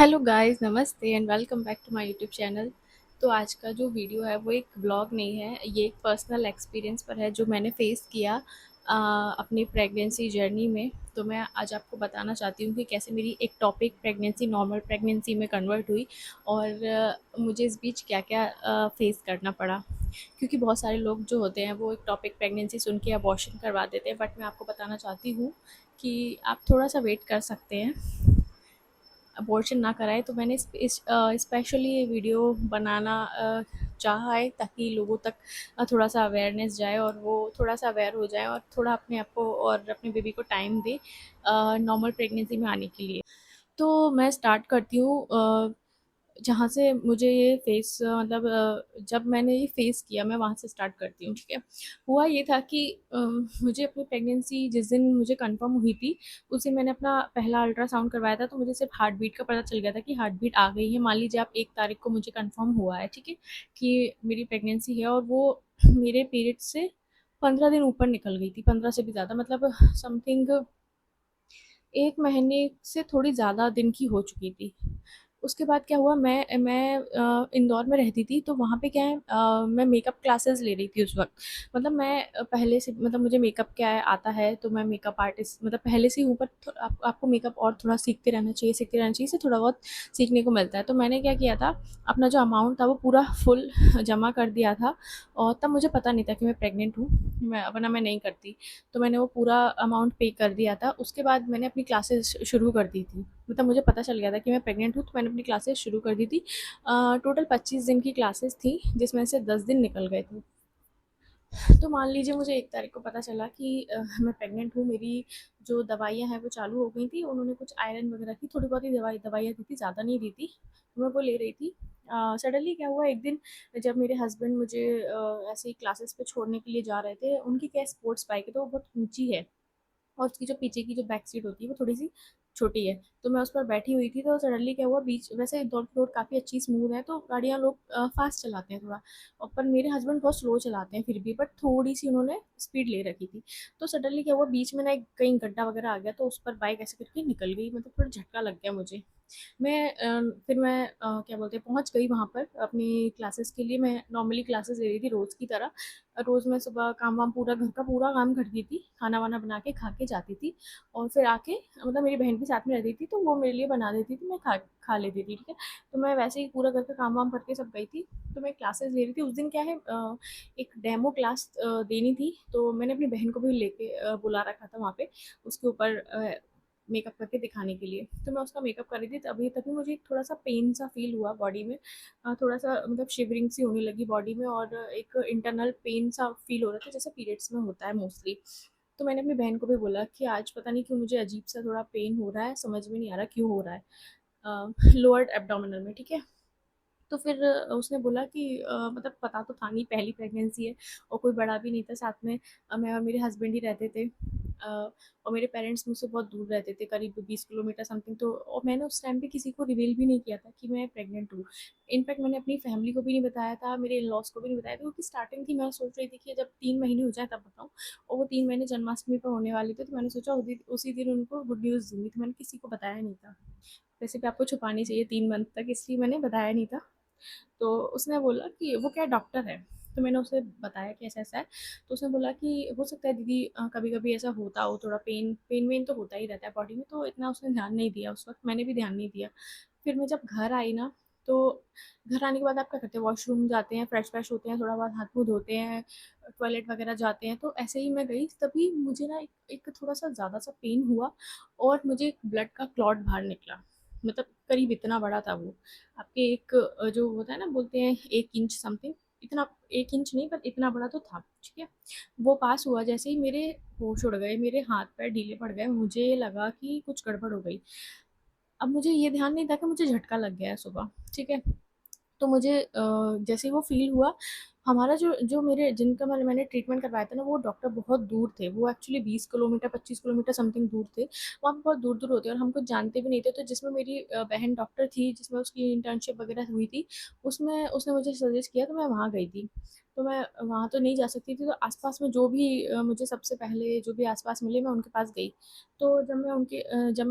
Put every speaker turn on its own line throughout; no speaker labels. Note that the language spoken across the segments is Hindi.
हेलो गाइस, नमस्ते and welcome back to my YouTube channel. तो आज का जो वीडियो है वो एक ब्लॉग नहीं है, ये एक पर्सनल एक्सपीरियंस पर है जो मैंने फेस किया अपनी प्रेगनेंसी जर्नी में। तो मैं आज आपको बताना चाहती हूँ कि कैसे मेरी एक टॉपिक प्रेगनेंसी नॉर्मल प्रेगनेंसी में कन्वर्ट हुई और मुझे इस बीच क्या क्या फेस करना पड़ा। क्योंकि बहुत सारे लोग जो होते हैं वो एक टॉपिक प्रेगनेंसी सुन के अबॉर्शन करवा देते हैं, बट मैं आपको बताना चाहती हूँ कि आप थोड़ा सा वेट कर सकते हैं, अबॉर्शन ना कराएँ। तो मैंने स्पेशली ये वीडियो बनाना चाहा है ताकि लोगों तक थोड़ा-सा अवेयरनेस जाए और वो थोड़ा-सा अवेयर हो जाएँ और थोड़ा अपने आप को और अपने बेबी को टाइम दें नॉर्मल प्रेगनेंसी में आने के लिए। तो मैं स्टार्ट करती हूँ जहाँ से मुझे ये फेस मतलब जब मैंने ये फेस किया मैं वहाँ से स्टार्ट करती हूँ, ठीक है। हुआ ये था कि मुझे अपनी प्रेगनेंसी जिस दिन मुझे कंफर्म हुई थी उस दिन मैंने अपना पहला अल्ट्रासाउंड करवाया था। तो मुझे सिर्फ हार्ट बीट का पता चल गया था कि हार्ट बीट आ गई है। मान लीजिए आप 1 तारीख को मुझे कंफर्म हुआ है, ठीक है, कि मेरी प्रेगनेंसी है और वो मेरे पीरियड से 15 दिन ऊपर निकल गई थी, 15 से भी ज़्यादा, मतलब समथिंग 1 महीने से थोड़ी ज़्यादा दिन की हो चुकी थी। उसके बाद क्या हुआ, मैं इंदौर में रहती थी, तो वहाँ पे क्या है, मैं मेकअप क्लासेस ले रही थी उस वक़्त। मतलब मैं पहले से, मतलब मुझे मेकअप क्या है आता है, तो मैं मेकअप आर्टिस्ट मतलब पहले से ही हूँ, पर आपको मेकअप और थोड़ा सीखते रहना चाहिए, इससे थोड़ा बहुत सीखने को मिलता है। तो मैंने क्या किया था, अपना जो अमाउंट था वो पूरा फुल जमा कर दिया था और तब मुझे पता नहीं था कि मैं प्रेग्नेंट हूँ, मैं वरना मैं नहीं करती। तो मैंने वो पूरा अमाउंट पे कर दिया था। उसके बाद मैंने अपनी क्लासेस शुरू कर दी थी। मतलब मुझे पता चल गया था कि मैं प्रेग्नेंट हूँ, तो मैंने अपनी क्लासेस शुरू कर दी थी। टोटल 25 दिन की क्लासेस थी जिसमें से 10 दिन निकल गए थे। तो मान लीजिए मुझे 1 तारीख को पता चला कि मैं प्रेग्नेंट हूँ। मेरी जो दवाइयाँ हैं वो चालू हो गई थी। उन्होंने कुछ आयरन वगैरह की थोड़ी बहुत ही दवाइयाँ दी थी, ज़्यादा नहीं दी थी। तो मैं वो ले रही थी। सडनली क्या हुआ, एक दिन जब मेरे हस्बैंड मुझे ऐसे ही क्लासेस पे छोड़ने के लिए जा रहे थे, उनकी क्या स्पोर्ट्स बाइक है तो वो बहुत ऊंची है और उसकी जो पीछे की जो बैक सीट होती है वो थोड़ी-सी छोटी है। तो मैं उस पर बैठी हुई थी, तो सडनली क्या हुआ, बीच वैसे इंदौर की रोड काफ़ी अच्छी स्मूथ है, तो गाड़ियाँ लोग फ़ास्ट चलाते हैं थोड़ा, और पर मेरे हस्बैंड बहुत स्लो चलाते हैं फिर भी, बट थोड़ी-सी उन्होंने स्पीड ले रखी थी। तो सडनली क्या हुआ, बीच में ना एक कहीं गड्ढा वगैरह आ गया, तो उस पर बाइक ऐसे करके निकल गई, मतलब थोड़ा झटका लग गया मुझे। फिर मैं क्या बोलते हैं, पहुँच गई वहाँ पर अपनी क्लासेस के लिए। मैं नॉर्मली क्लासेस ले रही थी रोज़ की तरह। रोज़ मैं सुबह काम वाम पूरा घर का पूरा काम करती थी, खाना वाना बना के खा के जाती थी और फिर आके, मतलब मेरी बहन भी साथ में रहती थी तो वो मेरे लिए बना देती थी, मैं खा खा लेती थी, ठीक है। तो मैं वैसे ही पूरा घर का काम वाम करके सब गई थी। तो मैं क्लासेस ले रही थी उस दिन, क्या है, एक डेमो क्लास देनी थी, तो मैंने अपनी बहन को भी लेके बुला रखा था वहाँ पे उसके ऊपर मेकअप करके दिखाने के लिए। तो मैं उसका मेकअप कर रही थी, तभी तभी मुझे एक थोड़ा सा पेन सा फील हुआ बॉडी में। थोड़ा सा मतलब शिवरिंग सी होने लगी बॉडी में और एक इंटरनल पेन सा फील हो रहा था जैसे पीरियड्स में होता है मोस्टली। तो मैंने अपनी बहन को भी बोला कि आज पता नहीं क्यों मुझे अजीब सा थोड़ा पेन हो रहा है, समझ में नहीं आ रहा क्यों हो रहा है लोअर एब्डोमिनल में, ठीक है। तो फिर उसने बोला कि मतलब पता तो था नहीं, पहली प्रेगनेंसी है और कोई बड़ा भी नहीं था साथ में। मैं और मेरे हस्बैंड ही रहते थे। और मेरे पेरेंट्स मुझसे बहुत दूर रहते थे, करीब 20 किलोमीटर समथिंग। तो और मैंने उस टाइम पे किसी को रिवील भी नहीं किया था कि मैं प्रेग्नेंट हूँ। इनफैक्ट मैंने अपनी फैमिली को भी नहीं बताया था, मेरे इन लॉज को भी नहीं बताया था, क्योंकि स्टार्टिंग थी, मैं सोच रही थी कि जब 3 महीने हो जाए तब बताऊँ। और वो 3 महीने जन्माष्टमी पर होने वाले थे, तो मैंने सोचा उसी दिन उनको गुड न्यूज़ दूंगी, तो मैंने किसी को बताया नहीं था। वैसे भी आपको छुपानी चाहिए 3 मंथ तक, इसलिए मैंने बताया नहीं था। तो उसने बोला कि वो क्या डॉक्टर है। तो मैंने उसे बताया कि ऐसा ऐसा है। तो उसने बोला कि हो सकता है दीदी कभी कभी ऐसा होता हो, थोड़ा पेन पेन वेन तो होता ही रहता है बॉडी में। तो इतना उसने ध्यान नहीं दिया उस वक्त, मैंने भी ध्यान नहीं दिया। फिर मैं जब घर आई ना, तो घर आने के बाद आप क्या करते हैं, वॉशरूम जाते हैं, फ्रेश फ्रेश होते हैं, थोड़ा बहुत हाथ मुँह धोते हैं, टॉयलेट वगैरह जाते हैं। तो ऐसे ही मैं गई, तभी मुझे ना एक थोड़ा सा ज़्यादा सा पेन हुआ और मुझे एक ब्लड का क्लॉट बाहर निकला। मतलब करीब इतना बड़ा था वो। आपके एक जो होता है ना, बोलते हैं 1 इंच समथिंग, इतना 1 इंच नहीं पर इतना बड़ा तो था, ठीक है। वो पास हुआ जैसे ही मेरे होश उड़ गए, मेरे हाथ पैर ढीले पड़ गए, मुझे लगा कि कुछ गड़बड़ हो गई। अब मुझे ये ध्यान नहीं था कि मुझे झटका लग गया है सुबह, ठीक है। तो मुझे जैसे ही वो फ़ील हुआ, हमारा जो जो मेरे जिनका मैंने ट्रीटमेंट करवाया था ना, वो डॉक्टर बहुत दूर थे। वो एक्चुअली 20 किलोमीटर 25 किलोमीटर समथिंग दूर थे। वहाँ पे बहुत दूर-दूर होते हैं और हम कुछ जानते भी नहीं थे। तो जिसमें मेरी बहन डॉक्टर थी, जिसमें उसकी इंटर्नशिप वगैरह हुई थी, उसमें उसने मुझे सजेस्ट किया तो मैं वहाँ गई थी। तो मैं वहाँ तो नहीं जा सकती थी, तो आस-पास में जो भी मुझे सबसे पहले जो भी आस-पास मिले मैं उनके पास गई। तो जब मैं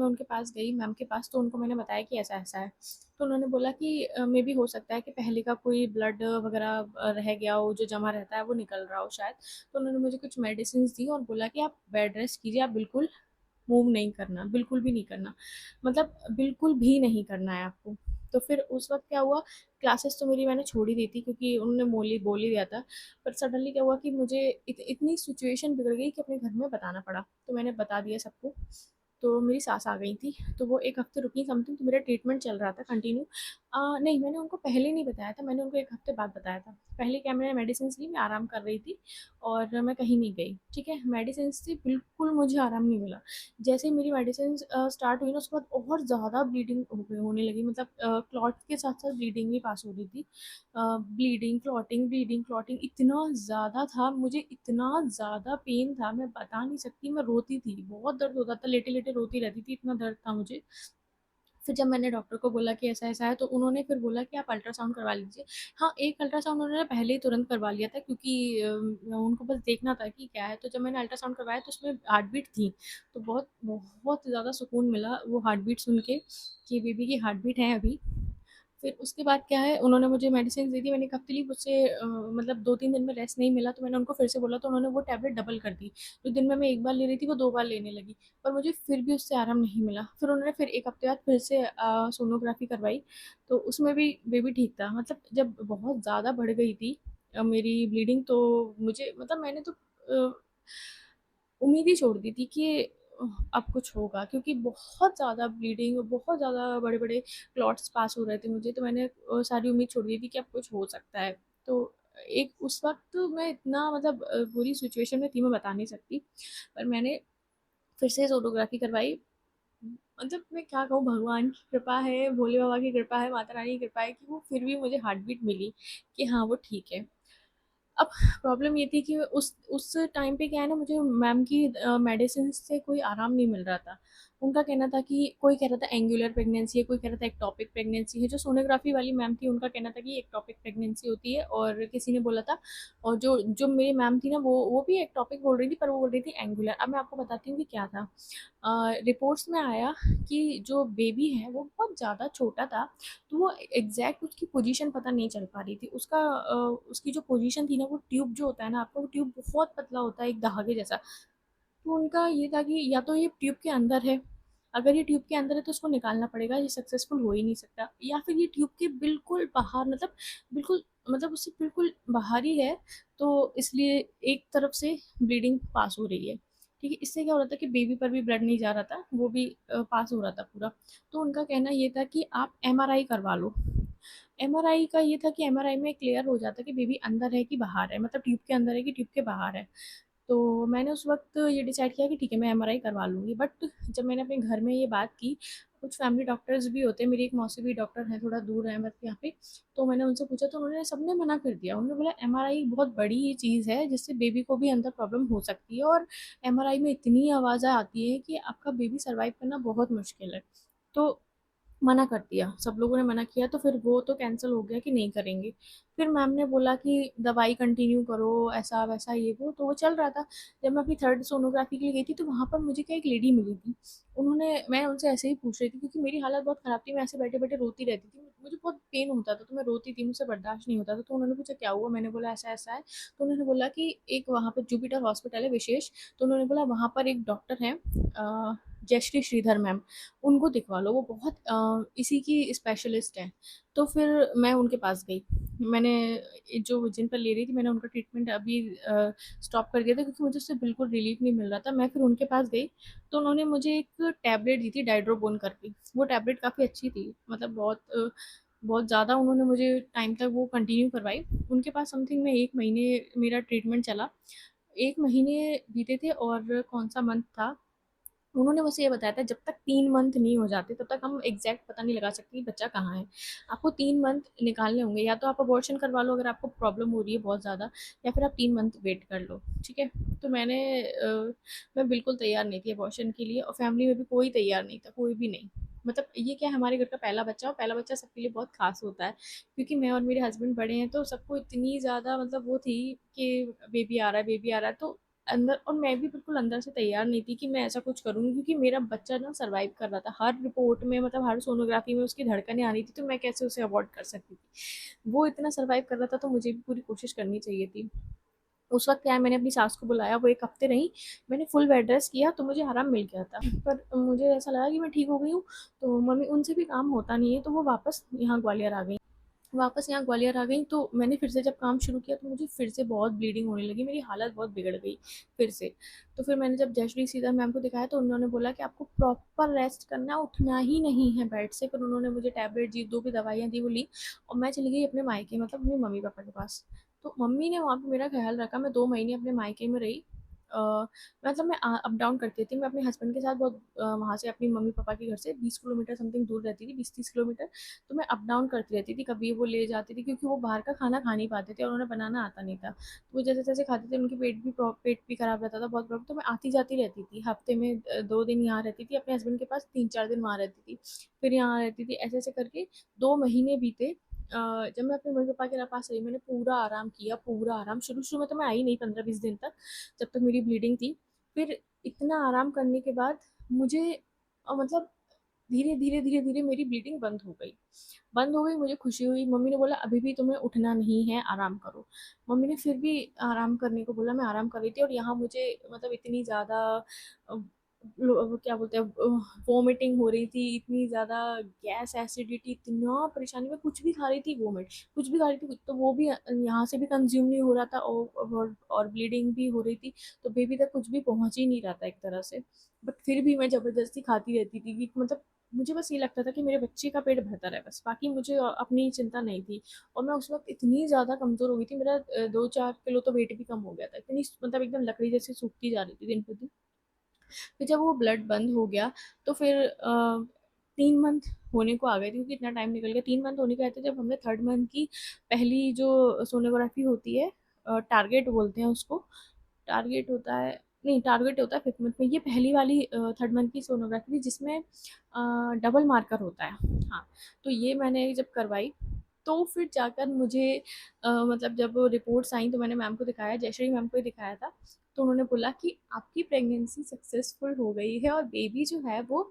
उनके पास गई मैम के पास, तो उनको मैंने बताया कि ऐसा-ऐसा है। तो उन्होंने बोला कि मेबी हो सकता है कि पहले का कोई ब्लड वगैरह रह गया हो, जो जमा रहता है वो निकल रहा हो शायद। तो उन्होंने मुझे कुछ मेडिसिन्स दी और बोला कि आप बेड रेस्ट कीजिए, आप बिल्कुल मूव नहीं करना, बिल्कुल भी नहीं करना। मतलब बिल्कुल भी नहीं करना है आपको। तो फिर उस वक़्त क्या हुआ, क्लासेस तो मेरी मैंने छोड़ ही दी थी क्योंकि उन्होंने बोल ही दिया था। पर सडनली क्या हुआ कि मुझे इतनी सिचुएशन बिगड़ गई कि अपने घर में बताना पड़ा। तो मैंने बता दिया सबको। तो मेरी सास आ गई थी, तो वो 1 हफ़्ते रुकी समथिंग, तो मेरा ट्रीटमेंट चल रहा था कंटिन्यू। नहीं, मैंने उनको पहले नहीं बताया था, मैंने उनको 1 हफ़्ते बाद बताया था। पहले क्या, मैंने मेडिसिन्स ली, मैं आराम कर रही थी और मैं कहीं नहीं गई, ठीक है? मेडिसिन्स से बिल्कुल मुझे आराम नहीं मिला। जैसे ही मेरी मेडिसिन्स स्टार्ट हुई ना, उसके बाद और ज़्यादा ब्लीडिंग होने लगी, मतलब क्लॉट के साथ-साथ ब्लीडिंग भी पास हो रही थी। ब्लीडिंग, क्लॉटिंग इतना ज़्यादा था, मुझे इतना ज़्यादा पेन था, मैं बता नहीं सकती, मैं रोती थी, बहुत दर्द होता था, लेटे-लेटे रोती रहती थी, इतना दर्द था मुझे। फिर जब मैंने डॉक्टर को बोला कि ऐसा-ऐसा है, तो उन्होंने फिर बोला कि आप अल्ट्रासाउंड करवा लीजिए। हाँ, एक अल्ट्रासाउंड उन्होंने पहले ही तुरंत करवा लिया था क्योंकि उनको बस देखना था कि क्या है। तो जब मैंने अल्ट्रासाउंड करवाया तो उसमें हार्ट बीट थी, तो बहुत बहुत ज़्यादा सुकून मिला वो हार्ट बीट सुन के कि बेबी की हार्ट बीट है अभी। फिर उसके बाद क्या है, उन्होंने मुझे मेडिसिन दी थी, मैंने 1 हफ्ते ली, मुझसे मतलब 2-3 दिन में रेस्ट नहीं मिला, तो मैंने उनको फिर से बोला, तो उन्होंने वो टैबलेट डबल कर दी। जो दिन में मैं 1 बार ले रही थी, वो 2 बार लेने लगी, पर मुझे फिर भी उससे आराम नहीं मिला। फिर उन्होंने फिर 1 हफ्ते बाद फिर से सोनोग्राफी करवाई, तो उसमें भी बेबी ठीक था। मतलब जब बहुत ज़्यादा बढ़ गई थी मेरी ब्लीडिंग, तो मुझे मतलब मैंने तो उम्मीद ही छोड़ दी थी कि अब कुछ होगा, क्योंकि बहुत ज़्यादा ब्लीडिंग, बहुत ज़्यादा बड़े-बड़े क्लॉट्स पास हो रहे थे मुझे, तो मैंने सारी उम्मीद छोड़ दी थी कि अब कुछ हो सकता है। तो एक उस वक़्त मैं इतना मतलब बुरी सिचुएशन में थी, मैं बता नहीं सकती। पर मैंने फिर से सोनोग्राफ़ी करवाई। मतलब मैं क्या कहूँ, भगवान की कृपा है, भोले बाबा की कृपा है, माता रानी की कृपा है कि वो फिर भी मुझे हार्ट बीट मिली कि हाँ, वो ठीक है। अब प्रॉब्लम ये थी कि उस टाइम पे क्या है ना, मुझे मैम की मेडिसिन से कोई आराम नहीं मिल रहा था। उनका कहना था कि कोई कह रहा था एंगुलर प्रेगनेंसी है, कोई कह रहा था एक्टोपिक प्रेगनेंसी है। जो सोनोग्राफी वाली मैम थी उनका कहना था कि एक्टोपिक प्रेगनेंसी होती है, और किसी ने बोला था, और जो जो मेरी मैम थी ना, वो भी एक्टोपिक बोल रही थी, पर वो बोल रही थी एंगुलर। अब मैं आपको बताती हूँ कि क्या था। रिपोर्ट्स में आया कि जो बेबी है वो बहुत ज़्यादा छोटा था, तो वो एग्जैक्ट उसकी पोजीशन पता नहीं चल पा रही थी। उसकी जो पोजीशन थी ना, वो ट्यूब जो होता है ना आपका, वो ट्यूब बहुत पतला होता है, एक धागे जैसा। तो उनका ये था कि या तो ये ट्यूब के अंदर है, अगर ये ट्यूब के अंदर है तो उसको निकालना पड़ेगा, ये सक्सेसफुल हो ही नहीं सकता, या फिर ये ट्यूब के बिल्कुल बाहर, मतलब बिल्कुल, मतलब उससे बिल्कुल बाहर ही है, तो इसलिए एक तरफ से ब्लीडिंग पास हो रही है। ठीक है, इससे क्या हो रहा था कि बेबी पर भी ब्लड नहीं जा रहा था, वो भी पास हो रहा था पूरा। तो उनका कहना ये था कि आप एमआरआई करवा लो। एमआरआई का ये था कि एमआरआई में क्लियर हो जाता कि बेबी अंदर है कि बाहर है, मतलब ट्यूब के अंदर है कि ट्यूब के बाहर है। तो मैंने उस वक़्त ये डिसाइड किया कि ठीक है, मैं एमआरआई करवा लूँगी। बट जब मैंने अपने घर में ये बात की, कुछ फैमिली डॉक्टर्स भी होते हैं, मेरी एक मौसी भी डॉक्टर हैं, थोड़ा दूर हैं बट यहाँ पे, तो मैंने उनसे पूछा, तो उन्होंने सबने मना कर दिया। उन्होंने बोला एमआरआई बहुत बड़ी चीज़ है, जिससे बेबी को भी अंदर प्रॉब्लम हो सकती है, और एमआरआई में इतनी आवाज़ें आती हैं कि आपका बेबी सर्वाइव करना बहुत मुश्किल है। तो मना कर दिया, सब लोगों ने मना किया, तो फिर वो तो कैंसल हो गया कि नहीं करेंगे। फिर मैम ने बोला कि दवाई कंटिन्यू करो, ऐसा-वैसा ये वो, तो वो चल रहा था। जब मैं अपनी 3rd सोनोग्राफी के लिए गई थी, तो वहाँ पर मुझे क्या एक लेडी मिली थी। मैं उनसे ऐसे ही पूछ रही थी क्योंकि मेरी हालत बहुत ख़राब थी, मैं ऐसे बैठे-बैठे रोती रहती थी। मुझे बहुत पेन होता था, तो मैं रोती थी, मुझसे बर्दाश्त नहीं होता था। तो उन्होंने पूछा क्या हुआ? मैंने बोला ऐसा-ऐसा है। तो उन्होंने बोला कि एक वहाँ पे जुपिटर हॉस्पिटल है विशेष, तो उन्होंने बोला वहाँ पर एक डॉक्टर हैं, जयश्री श्रीधर मैम, उनको दिखवा लो, वो बहुत इसी की स्पेशलिस्ट हैं। तो फिर मैं उनके पास गई। मैंने जो जिन पर ले रही थी, मैंने उनका ट्रीटमेंट अभी स्टॉप कर दिया था क्योंकि मुझे उससे बिल्कुल रिलीफ नहीं मिल रहा था। मैं फिर उनके पास गई, तो उन्होंने मुझे एक टैबलेट दी थी डाइड्रोबोन करके। वो टैबलेट काफ़ी अच्छी थी, मतलब बहुत ज़्यादा उन्होंने मुझे टाइम तक वो कंटिन्यू करवाई। उनके पास समथिंग मैं 1 महीने मेरा ट्रीटमेंट चला। 1 महीने बीते थे और कौन-सा मंथ था, उन्होंने बस ये बताया था जब तक 3 मंथ नहीं हो जाते तब तक हम एग्ज़ैक्ट पता नहीं लगा सकते कि बच्चा कहाँ है। आपको 3 मंथ निकालने होंगे, या तो आप अबॉर्शन करवा लो अगर आपको प्रॉब्लम हो रही है बहुत ज़्यादा, या फिर आप 3 मंथ वेट कर लो, ठीक है? तो मैं बिल्कुल तैयार नहीं थी अबॉर्शन के लिए, और फैमिली में भी कोई तैयार नहीं था, कोई भी नहीं। मतलब ये क्या है, हमारे घर का पहला बच्चा, और पहला बच्चा सबके लिए बहुत ख़ास होता है, क्योंकि मैं और मेरे हस्बैंड बड़े हैं, तो सबको इतनी ज़्यादा मतलब वो थी कि बेबी आ रहा है, बेबी आ रहा है, तो अंदर, और मैं भी बिल्कुल अंदर से तैयार नहीं थी कि मैं ऐसा कुछ करूँगी, क्योंकि मेरा बच्चा ना सर्वाइव कर रहा था हर रिपोर्ट में, मतलब हर सोनोग्राफी में उसकी धड़कनें आ रही थी, तो मैं कैसे उसे अवॉइड कर सकती थी। वो इतना सर्वाइव कर रहा था, तो मुझे भी पूरी कोशिश करनी चाहिए थी। उस वक्त क्या है, मैंने अपनी सास को बुलाया, वो 1 हफ्ते रही, मैंने फुल बेड रेस्ट किया, तो मुझे आराम मिल गया था। पर मुझे ऐसा लगा कि मैं ठीक हो गई हूँ, तो मम्मी, उनसे भी काम होता नहीं है, तो वो वापस यहाँ ग्वालियर आ गई, तो मैंने फिर से जब काम शुरू किया, तो मुझे फिर से बहुत ब्लीडिंग होने लगी, मेरी हालत बहुत बिगड़ गई फिर से। तो फिर मैंने जब जयश्री सीधा मैम को दिखाया, तो उन्होंने बोला कि आपको प्रॉपर रेस्ट करना है, उठना ही नहीं है बेड से। फिर उन्होंने मुझे टैबलेट दी, जो भी दवाइयाँ दी वो ली, और मैं चली गई अपने मायके, मतलब अपने मम्मी पापा के पास। तो मम्मी ने वहाँ पे मेरा ख्याल रखा, मैं 2 महीने अपने मायके में रही। मतलब मैं अप डाउन करती थी, मैं अपने हस्बैंड के साथ बहुत वहाँ से अपनी मम्मी पापा के घर से 20 किलोमीटर समथिंग दूर रहती थी, 20-30 किलोमीटर। तो मैं अप डाउन करती रहती थी, कभी वो ले जाती थी, क्योंकि वो बाहर का खाना खा नहीं पाते थे और उन्हें बनाना आता नहीं था, तो वो जैसे तैसे खाते थे, उनकी पेट भी खराब रहता था बहुत प्रॉब्लम। तो मैं आती जाती रहती थी, हफ्ते में 2 दिन यहाँ रहती थी अपने हस्बैंड के पास, 3-4 दिन वहाँ रहती थी, फिर यहाँ रहती थी, ऐसे ऐसे करके 2 महीने बीते। जब मैं अपने मम्मी पापा के पास रही, मैंने पूरा आराम किया, पूरा आराम। शुरू शुरू में तो मैं आई नहीं 15-20 दिन तक, जब तक मेरी ब्लीडिंग थी। फिर इतना आराम करने के बाद मुझे मतलब धीरे धीरे धीरे धीरे मेरी ब्लीडिंग बंद हो गई, मुझे खुशी हुई। मम्मी ने बोला अभी भी तुम्हें उठना नहीं है, आराम करो। मम्मी ने फिर भी आराम करने को बोला, मैं आराम कर रही थी, और यहाँ मुझे मतलब इतनी ज़्यादा वो क्या बोलते हैं, वोमिटिंग हो रही थी, इतनी ज़्यादा गैस एसिडिटी, इतना परेशानी, मैं कुछ भी खा रही थी वोमिट, कुछ भी खा रही थी, तो वो भी यहाँ से भी कंज्यूम नहीं हो रहा था, और ब्लीडिंग भी हो रही थी, तो बेबी तक कुछ भी पहुँच ही नहीं रहा था एक तरह से। बट फिर भी मैं ज़बरदस्ती खाती रहती थी, कि मतलब मुझे बस ये लगता था कि मेरे बच्चे का पेट भरता रहे, बस बाकी मुझे अपनी चिंता नहीं थी। और मैं उस वक्त इतनी ज़्यादा कमज़ोर हो गई थी, मेरा 2-4 किलो तो वेट भी कम हो गया था, इतनी मतलब एकदम लकड़ी जैसी सूखती जा रही थी दिन पर दिन। फिर जब वो ब्लड बंद हो गया, तो फिर 3 मंथ होने को आ गए थे, क्योंकि इतना टाइम निकल गया। 3 मंथ होने के आए थे, जब हमने थर्ड मंथ की पहली जो सोनोग्राफी होती है, टारगेट बोलते हैं उसको, टारगेट होता है, नहीं टारगेट होता है 5th मंथ में, ये पहली वाली थर्ड मंथ की सोनोग्राफी थी, जिसमें डबल मार्कर होता है। हाँ, तो ये मैंने जब करवाई, तो फिर जाकर मुझे मतलब जब रिपोर्ट्स आई, तो मैंने मैम को दिखाया, जयश्री मैम को ही दिखाया था। तो उन्होंने बोला कि आपकी प्रेगनेंसी सक्सेसफुल हो गई है, और बेबी जो है वो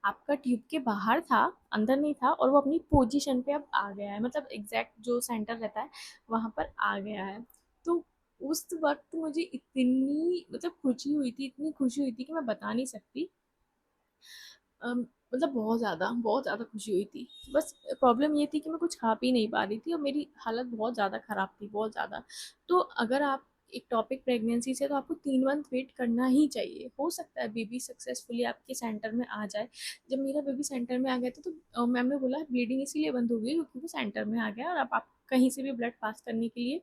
आपका ट्यूब के बाहर था, अंदर नहीं था, और वो अपनी पोजीशन पे अब आ गया है, मतलब एग्जैक्ट जो सेंटर रहता है वहाँ पर आ गया है। तो उस वक्त मुझे इतनी मतलब खुशी हुई थी, इतनी खुशी हुई थी कि मैं बता नहीं सकती। मतलब बहुत ज़्यादा खुशी हुई थी। बस प्रॉब्लम ये थी कि मैं कुछ खा पी नहीं पा रही थी, और मेरी हालत बहुत ज़्यादा ख़राब थी, बहुत ज़्यादा। तो अगर आप एक टॉपिक प्रेगनेंसी से, तो आपको 3 मंथ वेट करना ही चाहिए। हो सकता है बेबी सक्सेसफुली आपके सेंटर में आ जाए। जब मेरा बेबी सेंटर में आ गया था, तो मैम ने बोला ब्लीडिंग इसीलिए बंद हो गई क्योंकि वो सेंटर में आ गया, और अब आप कहीं से भी ब्लड पास करने के लिए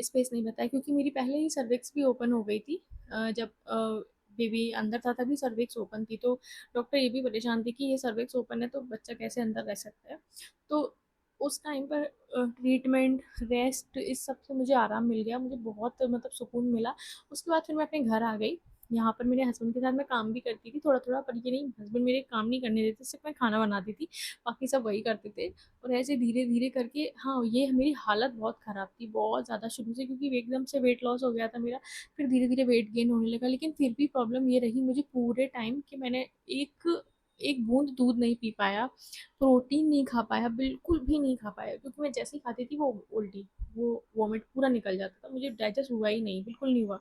स्पेस नहीं बताया, क्योंकि मेरी पहले ही सर्विक्स भी ओपन हो गई थी। जब बेबी अंदर था तभी सर्विक्स ओपन थी, तो डॉक्टर ये भी परेशान थे कि ये सर्विक्स ओपन है, तो बच्चा कैसे अंदर रह सकता है। तो उस टाइम पर ट्रीटमेंट, रेस्ट, इस सब से मुझे आराम मिल गया, मुझे बहुत मतलब सुकून मिला। उसके बाद फिर मैं अपने घर आ गई। यहाँ पर मेरे हस्बैंड के साथ मैं काम भी करती थी थोड़ा थोड़ा, पर ये नहीं, हस्बैंड मेरे काम नहीं करने देते, सिर्फ मैं खाना बनाती थी, बाकी सब वही करते थे। और ऐसे धीरे धीरे करके, हाँ, ये मेरी हालत बहुत ख़राब थी, बहुत ज़्यादा शुरू से, क्योंकि एकदम से वेट लॉस हो गया था मेरा, फिर धीरे धीरे वेट गेन होने लगा। लेकिन फिर भी प्रॉब्लम ये रही मुझे पूरे टाइम, कि मैंने एक एक बूंद दूध नहीं पी पाया, प्रोटीन नहीं खा पाया, बिल्कुल भी नहीं खा पाया, क्योंकि मैं जैसे ही खाती थी वो उल्टी, वो वॉमिट पूरा निकल जाता था, मुझे डाइजेस्ट हुआ ही नहीं, बिल्कुल नहीं हुआ।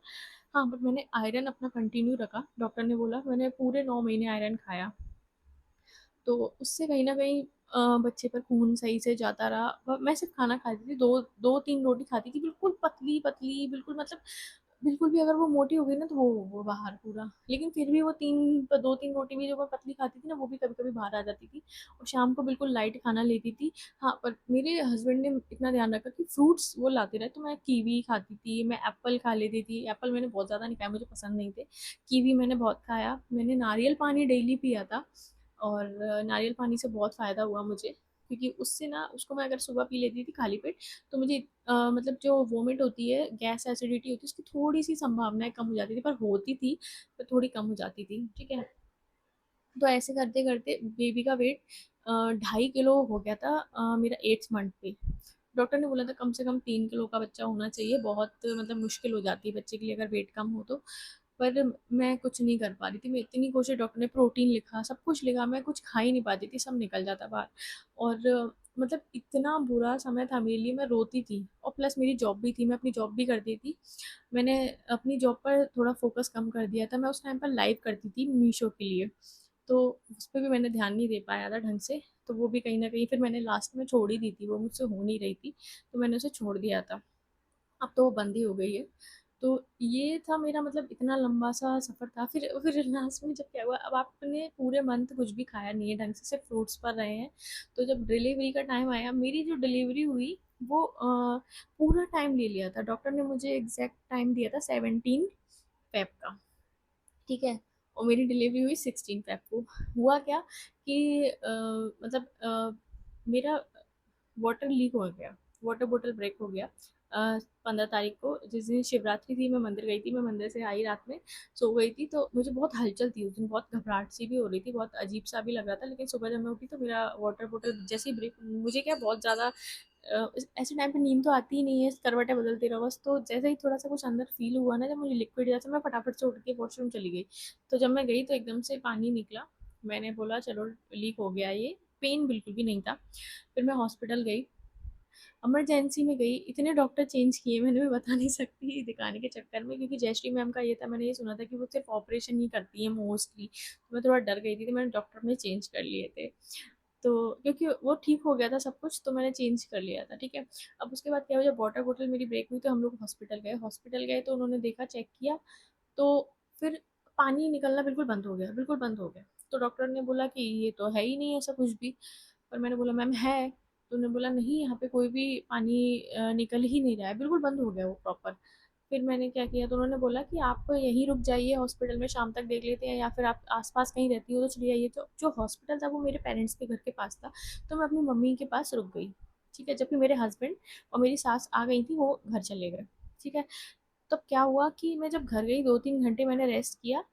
हाँ, बट मैंने आयरन अपना कंटिन्यू रखा, डॉक्टर ने बोला, मैंने पूरे 9 महीने आयरन खाया, तो उससे कहीं न कहीं बच्चे पर खून सही से जाता रहा। मैं सिर्फ़ खाना खाती थी, 2-3 रोटी खाती थी, बिल्कुल पतली-पतली, बिल्कुल मतलब बिल्कुल भी अगर वो मोटी हो गई ना तो वो बाहर पूरा। लेकिन फिर भी वो 2-3 रोटी भी जो मैं पतली खाती थी ना वो भी कभी-कभी बाहर आ जाती थी। और शाम को बिल्कुल लाइट खाना लेती थी। हाँ, पर मेरे हस्बैंड ने इतना ध्यान रखा कि फ्रूट्स वो लाते रहे, तो मैं कीवी खाती थी, मैं एप्पल खा लेती थी। एप्पल मैंने बहुत ज़्यादा नहीं खाया, मुझे पसंद नहीं थे। कीवी मैंने बहुत खाया। मैंने नारियल पानी डेली पिया था, और नारियल पानी से बहुत फ़ायदा हुआ मुझे, क्योंकि उससे ना उसको मैं अगर सुबह पी लेती थी खाली पेट, तो मुझे मतलब जो वोमिट होती है, गैस एसिडिटी होती है, उसकी थोड़ी-सी संभावनाएँ कम हो जाती थी, पर होती थी, पर थोड़ी कम हो जाती थी, ठीक है? तो ऐसे करते-करते बेबी का वेट 2.5 किलो हो गया था मेरा 8th मंथ पे। डॉक्टर ने बोला था कम से कम 3 किलो का बच्चा होना चाहिए, बहुत मतलब मुश्किल हो जाती है बच्चे के लिए अगर वेट कम हो तो। पर मैं कुछ नहीं कर पा रही थी, मैं इतनी कोशिश, डॉक्टर ने प्रोटीन लिखा, सब कुछ लिखा, मैं कुछ खा ही नहीं पाती थी, सब निकल जाता बाहर। और मतलब इतना बुरा समय था मेरे लिए, मैं रोती थी, और प्लस मेरी जॉब भी थी, मैं अपनी जॉब भी करती थी। मैंने अपनी जॉब पर थोड़ा फ़ोकस कम कर दिया था, मैं उस टाइम पर लाइव करती थी मीशो के लिए, तो उस पे भी मैंने ध्यान नहीं दे पाया था ढंग से, तो वो भी कहीं न कहीं फिर मैंने लास्ट में छोड़ ही दी थी, वो मुझसे हो नहीं रही थी, तो मैंने उसे छोड़ दिया था। अब तो वो बंद ही हो गई है। तो ये था मेरा मतलब इतना लंबा-सा सफ़र था। फिर लास्ट में जब क्या हुआ, अब आपने पूरे मंथ कुछ भी खाया नहीं है ढंग से, सिर्फ़ फ्रूट्स पर रहे हैं। तो जब डिलीवरी का टाइम आया, मेरी जो डिलीवरी हुई वो पूरा टाइम ले लिया था। डॉक्टर ने मुझे एग्ज़ैक्ट टाइम दिया था 17 फ़ेब का, ठीक है? और मेरी डिलीवरी हुई 16 फ़ेब को। हुआ क्या कि मतलब मेरा वाटर लीक हो गया, वाटर बॉटल ब्रेक हो गया 15 तारीख को, जिस दिन शिवरात्रि थी। मैं मंदिर गई थी, मैं मंदिर से आई रात में, सो गई थी, तो मुझे बहुत हलचल थी उस दिन, बहुत घबराहट सी भी हो रही थी, बहुत अजीब सा भी लग रहा था। लेकिन सुबह जब मैं उठी तो मेरा वाटर बॉटल जैसे ही ब्रेक, मुझे क्या बहुत ज़्यादा ऐसे टाइम पे नींद तो आती ही नहीं है, करवटें बदलती रहो बस। तो जैसे ही थोड़ा सा कुछ अंदर फील हुआ ना, जब मुझे लिक्विड जैसा, मैं फटाफट से उठ के वॉशरूम चली गई। तो जब मैं गई तो एकदम से पानी निकला, मैंने बोला चलो लीक हो गया ये, पेन बिल्कुल भी नहीं था। फिर मैं हॉस्पिटल गई, इमरजेंसी में गई, इतने डॉक्टर चेंज किए मैंने, भी बता नहीं सकती दिखाने के चक्कर में, क्योंकि जयश्री मैम का ये था, मैंने ये सुना था कि वो सिर्फ ऑपरेशन ही करती है मोस्टली, तो मैं थोड़ा डर गई थी, तो मैंने डॉक्टर में चेंज कर लिए थे। तो क्योंकि वो ठीक हो गया था सब कुछ, तो मैंने चेंज कर लिया था, ठीक है। अब उसके बाद क्या हुआ, जब वाटर बोतल मेरी ब्रेक हुई तो हम लोग हॉस्पिटल गए तो उन्होंने देखा, चेक किया, तो फिर पानी निकलना बिल्कुल बंद हो गया, बिल्कुल बंद हो गया। तो डॉक्टर ने बोला कि ये तो है ही नहीं ऐसा कुछ भी। पर मैंने बोला मैम है, तो उन्होंने बोला नहीं, यहाँ पे कोई भी पानी निकल ही नहीं रहा है, बिल्कुल बंद हो गया वो प्रॉपर। फिर मैंने क्या किया, तो उन्होंने बोला कि आप यहीं रुक जाइए हॉस्पिटल में, शाम तक देख लेते हैं, या फिर आप आसपास कहीं रहती हो तो चली जाइए। तो जो हॉस्पिटल था वो मेरे पेरेंट्स के घर के पास था, तो मैं अपनी मम्मी के पास रुक गई, ठीक है। जबकि मेरे हस्बैंड और मेरी सास आ गई थी, वो घर चले गए, ठीक है। तब क्या हुआ कि मैं जब घर गई, 2-3 घंटे मैंने रेस्ट किया,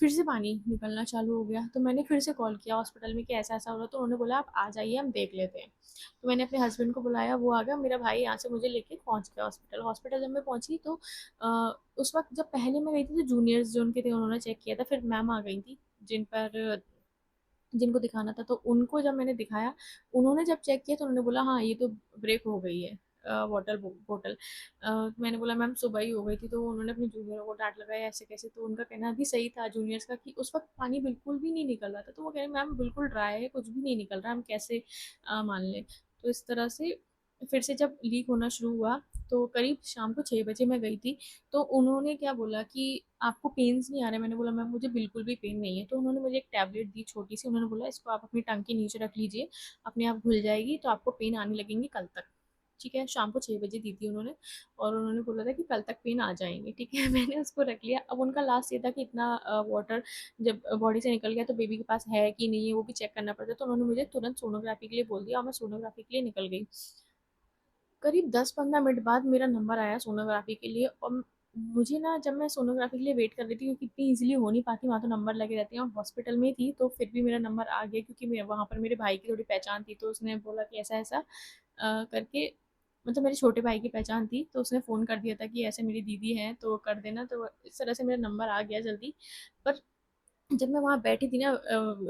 फिर से पानी निकलना चालू हो गया। तो मैंने फिर से कॉल किया हॉस्पिटल में कि ऐसा-ऐसा हो रहा है, तो उन्होंने बोला आप आ जाइए, हम देख लेते हैं। तो मैंने अपने हस्बैंड को बुलाया, वो आ गया, मेरा भाई यहाँ से मुझे लेके पहुँच गया हॉस्पिटल। हॉस्पिटल जब मैं पहुँची तो उस वक़्त जब पहले मैं गई थी तो जूनियर्स जो उनके थे उन्होंने चेक किया था, फिर मैम आ गई थी जिनको दिखाना था, तो उनको जब मैंने दिखाया, उन्होंने जब चेक किया तो उन्होंने बोला हाँ, ये तो ब्रेक हो गई है वाटर बोतल। मैंने बोला मैम सुबह ही हो गई थी, तो उन्होंने अपने जूनियरों को डाँट लगाया ऐसे कैसे, तो उनका कहना भी सही था जूनियर्स का कि उस वक़्त पानी बिल्कुल भी नहीं निकल रहा था। तो वो कह रहे मैम बिल्कुल ड्राई है, कुछ भी नहीं निकल रहा है, हम कैसे मान लें? तो इस तरह से फिर से जब लीक होना शुरू हुआ, तो करीब शाम को 6 बजे मैं गई थी, तो उन्होंने क्या बोला कि आपको पेन्स नहीं आ रहे? मैंने बोला मैम मुझे बिल्कुल भी पेन नहीं है। तो उन्होंने मुझे एक टैबलेट दी छोटी सी, उन्होंने बोला इसको आप अपनी टंग के नीचे रख लीजिए, अपने आप घुल जाएगी, तो आपको पेन आने लगेंगे कल तक, ठीक है। शाम को 6 बजे दी थी उन्होंने, और उन्होंने बोला था कि कल तक पेन आ जाएंगे, ठीक है। मैंने उसको रख लिया। अब उनका लास्ट ये था कि इतना वाटर जब बॉडी से निकल गया तो बेबी के पास है कि नहीं है वो भी चेक करना पड़ता है, तो उन्होंने मुझे तुरंत सोनोग्राफी के लिए बोल दिया, और मैं सोनोग्राफी के लिए निकल गई। करीब 10-15 मिनट बाद मेरा नंबर आया सोनोग्राफी के लिए, और मुझे ना, जब मैं सोनोग्राफी के लिए वेट कर रही थी, क्योंकि इतनी ईज़िली हो नहीं पाती, वहाँ तो नंबर लगे रहते हैं, और हॉस्पिटल में थी, तो फिर भी मेरा नंबर आ गया, क्योंकि मैं वहाँ पर मेरे भाई की थोड़ी पहचान थी, तो उसने बोला कि ऐसा-ऐसा करके, मतलब मेरे छोटे भाई की पहचान थी, तो उसने फ़ोन कर दिया था कि ऐसे मेरी दीदी हैं, तो कर देना। तो इस तरह से मेरा नंबर आ गया जल्दी। पर जब मैं वहाँ बैठी थी ना,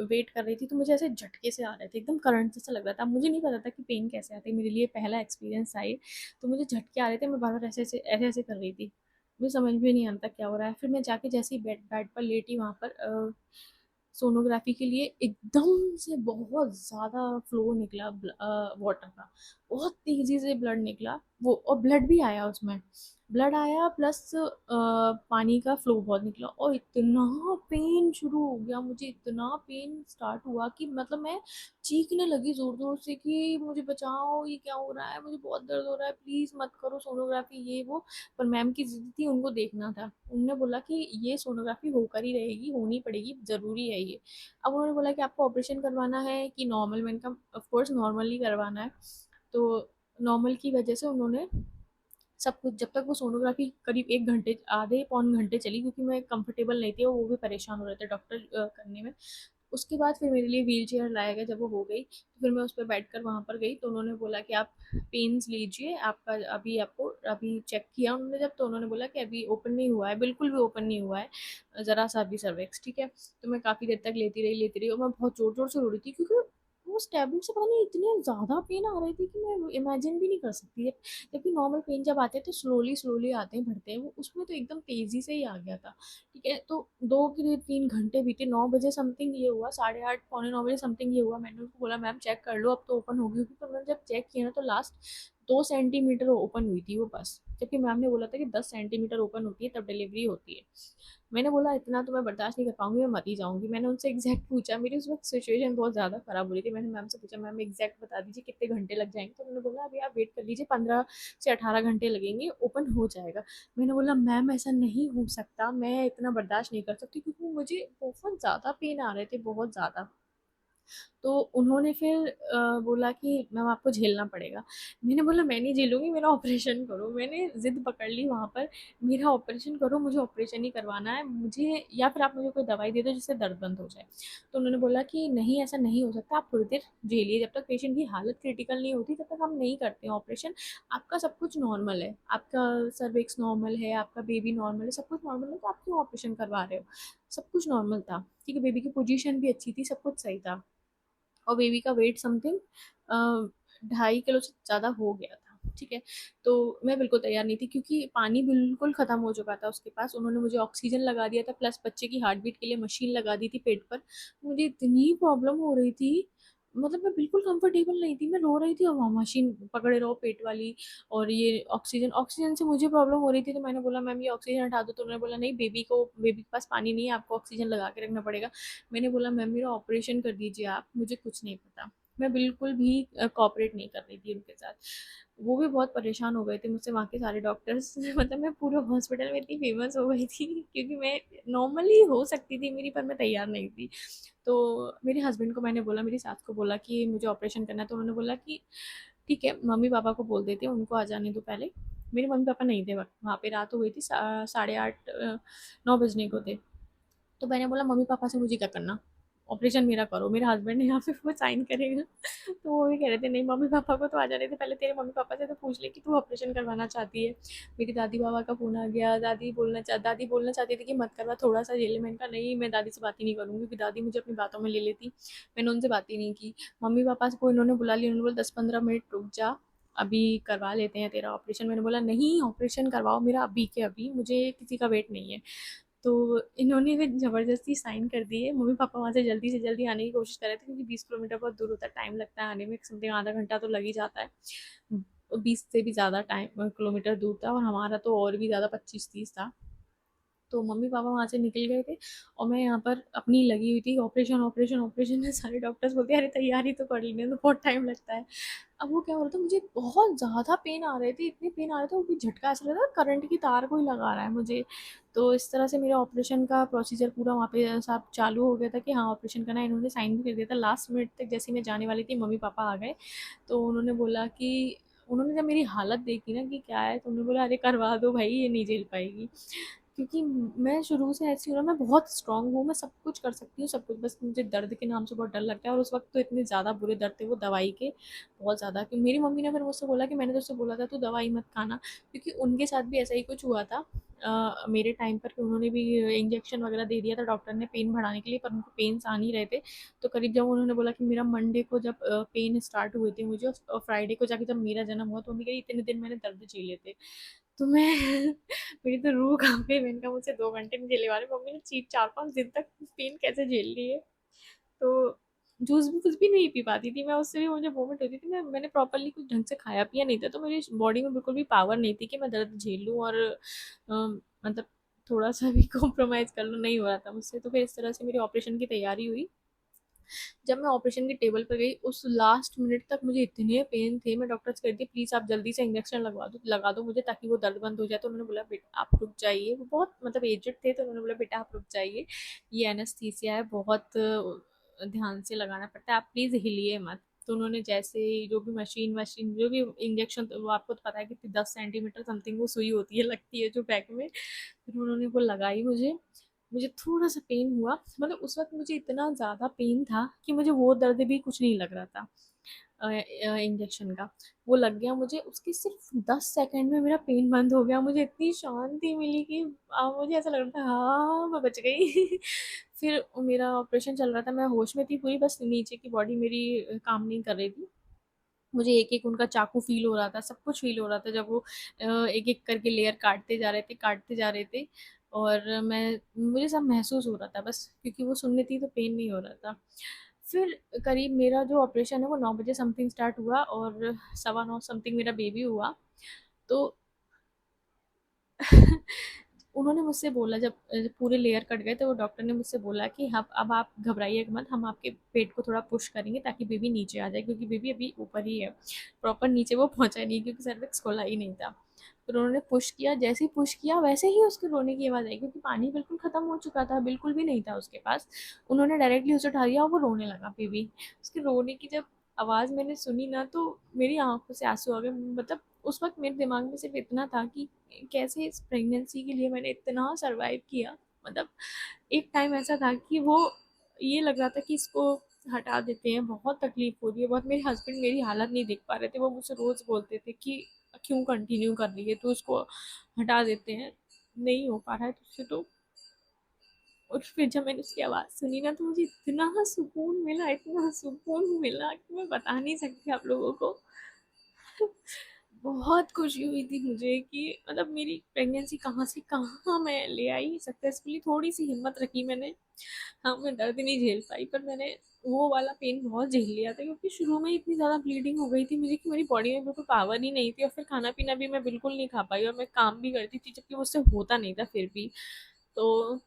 वेट कर रही थी, तो मुझे ऐसे झटके से आ रहे थे, एकदम करंट जैसा लग रहा था। मुझे नहीं पता था कि पेन कैसे आती है, मेरे लिए पहला एक्सपीरियंस था ये। तो मुझे झटके आ रहे थे, मैं बार-बार ऐसे-ऐसे कर रही थी। मुझे समझ में नहीं आता क्या हो रहा है। फिर मैं जाके जैसे ही बेड बेड पर लेटी वहाँ पर सोनोग्राफी के लिए, एकदम से बहुत ज़्यादा फ्लो निकला वाटर का। बहुत तेज़ी से ब्लड निकला, वो और ब्लड भी आया उसमें। ब्लड आया प्लस पानी का फ्लो बहुत निकला और इतना पेन शुरू हो गया, मुझे इतना पेन स्टार्ट हुआ कि मतलब मैं चीखने लगी जोर जोर से कि मुझे बचाओ, ये क्या हो रहा है, मुझे बहुत दर्द हो रहा है, प्लीज मत करो सोनोग्राफी ये वो। पर मैम की जिद थी, उनको देखना था। उन्होंने बोला कि ये सोनोग्राफी होकर ही रहेगी, होनी पड़ेगी, जरूरी है ये। अब उन्होंने बोला कि आपको ऑपरेशन करवाना है कि नॉर्मल, मैंने कहा ऑफ कोर्स नॉर्मल ही करवाना है। तो नॉर्मल की वजह से उन्होंने सब कुछ, जब तक वो सोनोग्राफी करीब 1 घंटे, आधे पौन घंटे चली, क्योंकि मैं कंफर्टेबल नहीं थी और वो भी परेशान हो रहे थे डॉक्टर करने में। उसके बाद फिर मेरे लिए व्हील चेयर लाया गया, जब वो हो गई तो फिर मैं उस पे बैठकर वहाँ पर गई, तो उन्होंने बोला कि आप पेन्स लीजिए, आपका अभी आपको अभी चेक किया उन्होंने जब, तो उन्होंने बोला कि अभी ओपन नहीं हुआ है, बिल्कुल भी ओपन नहीं हुआ है, ज़रा सा भी सर्विक्स, ठीक है। तो मैं काफ़ी देर तक लेती रही और मैं बहुत ज़ोर-ज़ोर से रो रही थी, क्योंकि उस टैबलेट से पता नहीं इतने ज़्यादा पेन आ रही थी कि मैं इमेजिन भी नहीं कर सकती। जबकि नॉर्मल पेन जब आते हैं तो स्लोली स्लोली आते हैं, बढ़ते हैं, वो उसमें तो एकदम तेज़ी से ही आ गया था। ठीक है, तो 2 के 3 घंटे बीते, 9 बजे समथिंग ये हुआ, साढ़े 8 पौने 9 बजे समथिंग ये हुआ। मैंने उसको बोला मैम चेक कर लो, अब तो ओपन होगी होगी। तो मैंने जब चेक किया ना तो लास्ट 2 सेंटीमीटर ओपन हुई थी वो बस। जबकि मैम ने बोला था कि 10 सेंटीमीटर ओपन होती है तब डिलीवरी होती है। मैंने बोला इतना तो मैं बर्दाश्त नहीं कर पाऊंगी, मैं मर ही जाऊंगी। मैंने उनसे एग्जैक्ट पूछा, मेरी उस वक्त सिचुएशन बहुत ज़्यादा खराब हो रही थी। मैंने मैम से पूछा मैम एग्जैक्ट बता दीजिए कितने घंटे लग जाएंगे। तो उन्होंने बोला अभी आप वेट कर लीजिए, 15 से 18 घंटे लगेंगे, ओपन हो जाएगा। मैंने बोला मैम ऐसा नहीं हो सकता, मैं इतना बर्दाश्त नहीं कर सकती, क्योंकि मुझे बहुत ज़्यादा पेन आ रहे थे, बहुत ज़्यादा। तो उन्होंने फिर बोला कि मैम आपको झेलना पड़ेगा। मैंने बोला मैं नहीं झेलूँगी, मेरा ऑपरेशन करो। मैंने ज़िद पकड़ ली वहाँ पर, मेरा ऑपरेशन करो, मुझे ऑपरेशन ही करवाना है, मुझे या फिर आप मुझे कोई दवाई दे दो जिससे दर्द बंद हो जाए। तो उन्होंने बोला कि नहीं ऐसा नहीं हो सकता, आप थोड़ी देर झेलिए, जब तक पेशेंट की हालत क्रिटिकल नहीं होती तब तक हम नहीं करते हैं ऑपरेशन। आपका सब कुछ नॉर्मल है, आपका सर्विक्स नॉर्मल है, आपका बेबी नॉर्मल है, सब कुछ नॉर्मल है, तो आप क्यों ऑपरेशन करवा रहे हो? सब कुछ नॉर्मल था, ठीक है, बेबी की पोजीशन भी अच्छी थी, सब कुछ सही था। और बेबी का वेट समथिंग 2.5 किलो से ज़्यादा हो गया था, ठीक है। तो मैं बिल्कुल तैयार नहीं थी, क्योंकि पानी बिल्कुल ख़त्म हो चुका था उसके पास। उन्होंने मुझे ऑक्सीजन लगा दिया था, प्लस बच्चे की हार्ट बीट के लिए मशीन लगा दी थी पेट पर। मुझे इतनी प्रॉब्लम हो रही थी, मतलब मैं बिल्कुल कंफर्टेबल नहीं थी, मैं रो रही थी और वहाँ मशीन पकड़े रहो पेट वाली, और ये ऑक्सीजन ऑक्सीजन से मुझे प्रॉब्लम हो रही थी। तो मैंने बोला मैम ये ऑक्सीजन हटा दो। तो उन्होंने बोला नहीं, बेबी के पास पानी नहीं है, आपको ऑक्सीजन लगा के रखना पड़ेगा। मैंने बोला मैम मेरा ऑपरेशन कर दीजिए आप, मुझे कुछ नहीं पता। मैं बिल्कुल भी कोऑपरेट नहीं कर रही थी उनके साथ। वो भी बहुत परेशान हो गए थे मुझसे, वहाँ के सारे डॉक्टर्स मतलब मैं पूरे हॉस्पिटल में इतनी फेमस हो गई थी, क्योंकि मैं नॉर्मली हो सकती थी मेरी, पर मैं तैयार नहीं थी। तो मेरे हस्बैंड को मैंने बोला, मेरी सास को बोला कि मुझे ऑपरेशन करना है। तो उन्होंने बोला कि ठीक है, मम्मी पापा को बोल देते हैं, उनको आ जाने दो पहले। मेरे मम्मी पापा नहीं थे वहाँ पे, रात हो गई थी, 8:30 9 बजने को थे। तो मैंने बोला मम्मी पापा से मुझे क्या करना, ऑपरेशन मेरा करो, मेरे हस्बैंड यहाँ पे वो साइन करेगा। तो वो भी कह रहे थे नहीं, मम्मी पापा को तो आ जाने थे, पहले तेरे मम्मी पापा से तो पूछ ले कि तू ऑपरेशन करवाना चाहती है। मेरी दादी बाबा का फ़ोन आ गया, दादी बोलना चाहती थी कि मत करवा, थोड़ा सा झेले। मैंने कहा नहीं, मैं दादी से बात ही नहीं करूँगी, क्योंकि दादी मुझे अपनी बातों में ले लेती। मैंने उनसे बात ही नहीं की। मम्मी पापा को इन्होंने बुला लिया, उन्होंने बोला 10-15 मिनट रुक जा, अभी करवा लेते हैं तेरा ऑपरेशन। मैंने बोला नहीं, ऑपरेशन करवाओ मेरा अभी के अभी, मुझे किसी का वेट नहीं है। तो इन्होंने फिर ज़बरदस्ती साइन कर दिए। मम्मी पापा वहाँ से जल्दी आने की कोशिश कर रहे थे, क्योंकि 20 किलोमीटर बहुत दूर होता है, टाइम लगता है आने में, समथिंग आधा घंटा तो लग ही जाता है। 20 से भी ज़्यादा टाइम किलोमीटर दूर था, और हमारा तो और भी ज़्यादा 25-30 था। तो मम्मी पापा वहाँ से निकल गए थे, और मैं यहाँ पर अपनी लगी हुई थी, ऑपरेशन ऑपरेशन ऑपरेशन में। सारे डॉक्टर्स बोलते हैं अरे तैयारी तो कर लेने तो, बहुत टाइम लगता है। अब वो क्या हो रहा था, मुझे बहुत ज़्यादा पेन आ रहे थे, इतने पेन आ रहे थे, वो भी झटका ऐसा लग रहा था करंट की तार कोई लगा रहा है मुझे। तो इस तरह से मेरा ऑपरेशन का प्रोसीजर पूरा वहाँ पे सब चालू हो गया था कि हाँ ऑपरेशन करना है। इन्होंने साइन भी कर दिया था। लास्ट मिनट तक जैसे ही मैं जाने वाली थी, मम्मी पापा आ गए। तो उन्होंने बोला कि, उन्होंने जब मेरी हालत देखी ना कि क्या है, तो उन्होंने बोला अरे करवा दो भाई, ये नहीं झेल पाएगी। क्योंकि मैं शुरू से ऐसी हूँ ना, मैं बहुत स्ट्रांग हूँ, मैं सब कुछ कर सकती हूँ, सब कुछ, बस मुझे दर्द के नाम से बहुत डर लगता है। और उस वक्त तो इतने ज़्यादा बुरे दर्द थे वो दवाई के, बहुत ज़्यादा, कि मेरी मम्मी ने फिर मुझसे बोला कि मैंने तो उससे बोला था तू दवाई मत खाना, क्योंकि उनके साथ भी ऐसा ही कुछ हुआ था मेरे टाइम पर, कि उन्होंने भी इंजेक्शन वगैरह दे दिया था डॉक्टर ने पेन बढ़ाने के लिए, पर उनको पेन्स आ नहीं रहे थे। तो करीब जब उन्होंने बोला कि मेरा मंडे को जब पेन स्टार्ट हुए थे मुझे, और फ्राइडे को जाके जब मेरा जन्म हुआ, तो मम्मी कही इतने दिन मैंने दर्द झेले थे। तो मैं मेरी तो रूह काँप गई। मैंने कहा मुझसे 2 घंटे नहीं झेले वाले, मम्मी ने ची 4-5 दिन तक पेन कैसे झेल ली है। तो जूस भी कुछ भी नहीं पी पाती थी मैं, उससे भी मुझे वॉमिट होती थी। मैंने प्रॉपर्ली कुछ ढंग से खाया पिया नहीं था, तो मेरी बॉडी में बिल्कुल भी पावर नहीं थी कि मैं दर्द झेल लूँ और मतलब थोड़ा-सा भी कॉम्प्रोमाइज़ कर लूँ, नहीं हो रहा था मुझसे। तो फिर इस तरह से मेरी ऑपरेशन की तैयारी हुई। जब मैं ऑपरेशन की टेबल पर गई, उस लास्ट मिनट तक मुझे इतने पेन थे, मैं डॉक्टर से कह रही थी प्लीज़ आप जल्दी से इंजेक्शन लगा दो मुझे, ताकि वो दर्द बंद हो जाए। तो उन्होंने बोला बेटा आप रुक जाइए, वो बहुत मतलब एजेड थे, तो उन्होंने बोला बेटा आप रुक जाइए, ये एनेस्थीसिया है, बहुत ध्यान से लगाना पड़ता है, आप प्लीज़ हिलिए मत। तो उन्होंने जैसे ही जो भी मशीन वशीन जो भी इंजेक्शन, वो आपको तो पता है कि 10 सेंटीमीटर समथिंग वो सुई होती है, लगती है जो बैक में, फिर उन्होंने वो लगाई मुझे। मुझे थोड़ा-सा पेन हुआ, मतलब उस वक़्त मुझे इतना ज़्यादा पेन था कि मुझे वो दर्द भी कुछ नहीं लग रहा था इंजेक्शन का। वो लग गया मुझे, उसके सिर्फ़ 10 सेकंड में मेरा पेन बंद हो गया। मुझे इतनी शांति मिली कि मुझे ऐसा लग रहा था हाँ, मैं बच गई। फिर मेरा ऑपरेशन चल रहा था, मैं होश में थी पूरी, बस नीचे की बॉडी मेरी काम नहीं कर रही थी। मुझे एक-एक उनका चाकू फ़ील हो रहा था, सब कुछ फ़ील हो रहा था जब वो एक-एक करके लेयर काटते जा रहे थे, और मैं मुझे सब महसूस हो रहा था बस, क्योंकि वो सुननी थी तो पेन नहीं हो रहा था। फिर करीब मेरा जो ऑपरेशन है वो 9 बजे समथिंग स्टार्ट हुआ, और सवा 9 समथिंग मेरा बेबी हुआ। तो उन्होंने मुझसे बोला, जब पूरे लेयर कट गए तो वो डॉक्टर ने मुझसे बोला कि अब आप घबराइए मत, हम आपके पेट को थोड़ा पुश करेंगे ताकि बेबी नीचे आ जाए, क्योंकि बेबी अभी ऊपर ही है, प्रॉपर नीचे वो पहुंचा नहीं, क्योंकि सर्विक्स खोला ही नहीं था। फिर उन्होंने पुश किया, जैसे ही पुश किया वैसे ही उसके रोने की आवाज़ आई, क्योंकि पानी बिल्कुल ख़त्म हो चुका था, बिल्कुल भी नहीं था उसके पास। उन्होंने डायरेक्टली उसे उठा दिया और वो रोने लगा बेबी। उसके रोने की जब आवाज़ मैंने सुनी ना, तो मेरी आंखों से आंसू आ गए। मतलब उस वक्त मेरे दिमाग में सिर्फ इतना था कि कैसे इस प्रेगनेंसी के लिए मैंने इतना सरवाइव किया। मतलब एक टाइम ऐसा था कि वो ये लग रहा था कि इसको हटा देते हैं, बहुत तकलीफ हो रही है बहुत। मेरे हस्बैंड मेरी हालत नहीं देख पा रहे थे, वो मुझसे रोज बोलते थे कि क्यों कंटिन्यू कर रही है, तो उसको हटा देते हैं, नहीं हो पा रहा है तुझसे तो। और फिर जब मैंने उसकी आवाज़ सुनी ना, तो मुझे इतना सुकून मिला कि मैं बता नहीं सकती आप लोगों को। बहुत खुशी हुई थी मुझे कि मतलब मेरी प्रेगनेंसी कहाँ से कहाँ मैं ले आई सक्सेसफुली। थोड़ी सी हिम्मत रखी मैंने, हाँ मैं दर्द नहीं झेल पाई, पर मैंने वो वाला पेन बहुत झेल लिया था, क्योंकि शुरू में ही इतनी ज़्यादा ब्लीडिंग हो गई थी मुझे कि मेरी बॉडी में बिल्कुल पावर ही नहीं थी, और फिर खाना पीना भी मैं बिल्कुल नहीं खा पाई, और मैं काम भी करती थी जबकि मुझसे होता नहीं था फिर भी। तो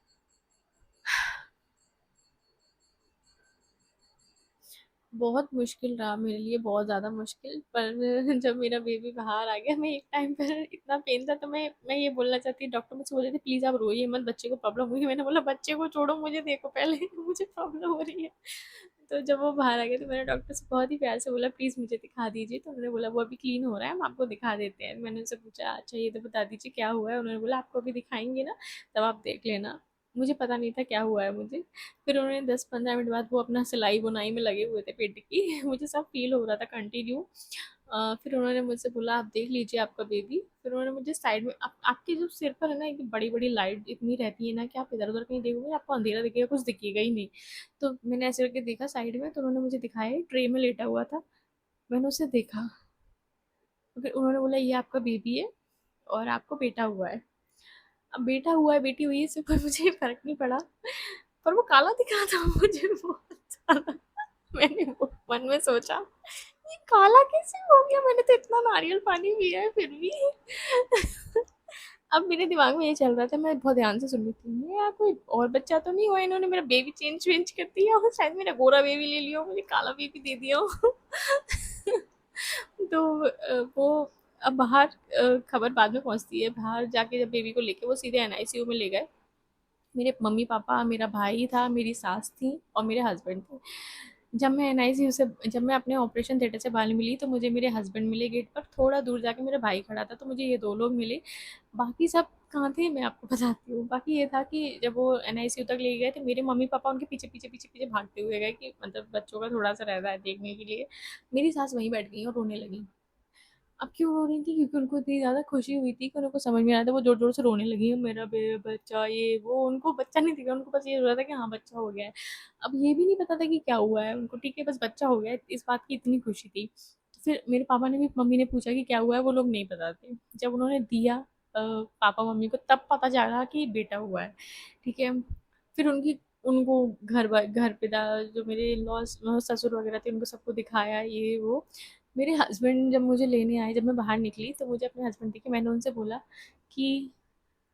बहुत मुश्किल रहा मेरे लिए, बहुत ज़्यादा मुश्किल। पर जब मेरा बेबी बाहर आ गया, मैं एक टाइम पर इतना पेन था, तो मैं ये बोलना चाहती, डॉक्टर मुझसे बोले थे प्लीज़ आप रोइए मत, बच्चे को प्रॉब्लम हुई है। मैंने बोला बच्चे को छोड़ो, मुझे देखो पहले, मुझे प्रॉब्लम हो रही है। तो जब वो बाहर आ गया, तो मैंने डॉक्टर से बहुत ही प्यार से बोला प्लीज़ मुझे दिखा दीजिए। तो उन्होंने बोला वो अभी क्लीन हो रहा है, हम आपको दिखा देते हैं। मैंने उनसे पूछा अच्छा ये तो बता दीजिए क्या हुआ है। उन्होंने बोला आपको अभी दिखाएंगे ना, तब आप देख लेना। मुझे पता नहीं था क्या हुआ है मुझे। फिर उन्होंने 10-15 मिनट बाद वो अपना सिलाई बुनाई में लगे हुए थे पेट की। मुझे सब फील हो रहा था कंटिन्यू। फिर उन्होंने मुझसे बोला आप देख लीजिए आपका बेबी। फिर उन्होंने मुझे साइड में, आपके जो सिर पर है ना एक बड़ी बड़ी लाइट इतनी रहती है ना कि आप इधर उधर कहीं देखोगे आपको अंधेरा दिखेगा, कुछ दिखेगा ही नहीं। तो मैंने ऐसे करके देखा साइड में, तो उन्होंने मुझे दिखाया ट्रे में लेटा हुआ था। मैंने उसे देखा, तो फिर उन्होंने बोला ये आपका बेबी है और आपको बेटा हुआ है। अब बेटा हुआ है बेटी हुई है इससे कोई मुझे फर्क नहीं पड़ा, पर वो काला दिख रहा था मुझे बहुत ज़्यादा। मैंने वो मन में सोचा ये काला कैसे हो गया, मैंने तो इतना नारियल पानी पिया है फिर भी। अब मेरे दिमाग में ये चल रहा था, मैं बहुत ध्यान से सुन रही थी यार कोई और बच्चा तो नहीं हुआ, इन्होंने मेरा बेबी चेंज वेंज कर दिया हो, शायद मेरा गोरा बेबी ले लिया हो, मुझे काला बेबी दे दिया हो। तो वो अब बाहर खबर बाद में पहुंचती है, बाहर जाके जब बेबी को लेके वो सीधे एनआईसीयू में ले गए। मेरे मम्मी पापा, मेरा भाई था, मेरी सास थी और मेरे हस्बैंड थे। जब मैं अपने ऑपरेशन थिएटर से बाहर मिली, तो मुझे मेरे हस्बैंड मिले गेट पर, थोड़ा दूर जाके मेरा भाई खड़ा था, तो मुझे ये दो लोग मिले। बाकी सब कहाँ थे मैं आपको बताती हूँ। बाकी ये था कि जब वो एनआईसीयू तक ले गए थे, मेरे मम्मी पापा उनके पीछे भागते हुए गए कि मतलब बच्चों का थोड़ा सा रहता है देखने के लिए। मेरी सास वहीं बैठ गई और रोने लगी। अब क्यों रो रही थी, क्योंकि उनको इतनी ज़्यादा खुशी हुई थी कि उनको समझ में आया था, वो ज़ोर-ज़ोर से रोने लगी, मेरा बच्चा ये वो। उनको बच्चा नहीं दिखा, उनको बस ये हो रहा था कि हाँ, बच्चा हो गया है। अब ये भी नहीं पता था कि क्या हुआ है उनको, ठीक है बस बच्चा हो गया है, इस बात की इतनी खुशी थी। तो फिर मेरे पापा ने भी मम्मी ने पूछा कि क्या हुआ है, वो लोग नहीं बताते। जब उन्होंने दिया पापा मम्मी को, तब पता चला कि बेटा हुआ है, ठीक है। फिर उनकी उनको घर पे जो मेरे इन-लॉज़ ससुर वगैरह थे उनको सबको दिखाया ये वो। मेरे हस्बैंड जब मुझे लेने आए, जब मैं बाहर निकली तो मुझे अपने हस्बैंड दिखे, मैंने उनसे बोला कि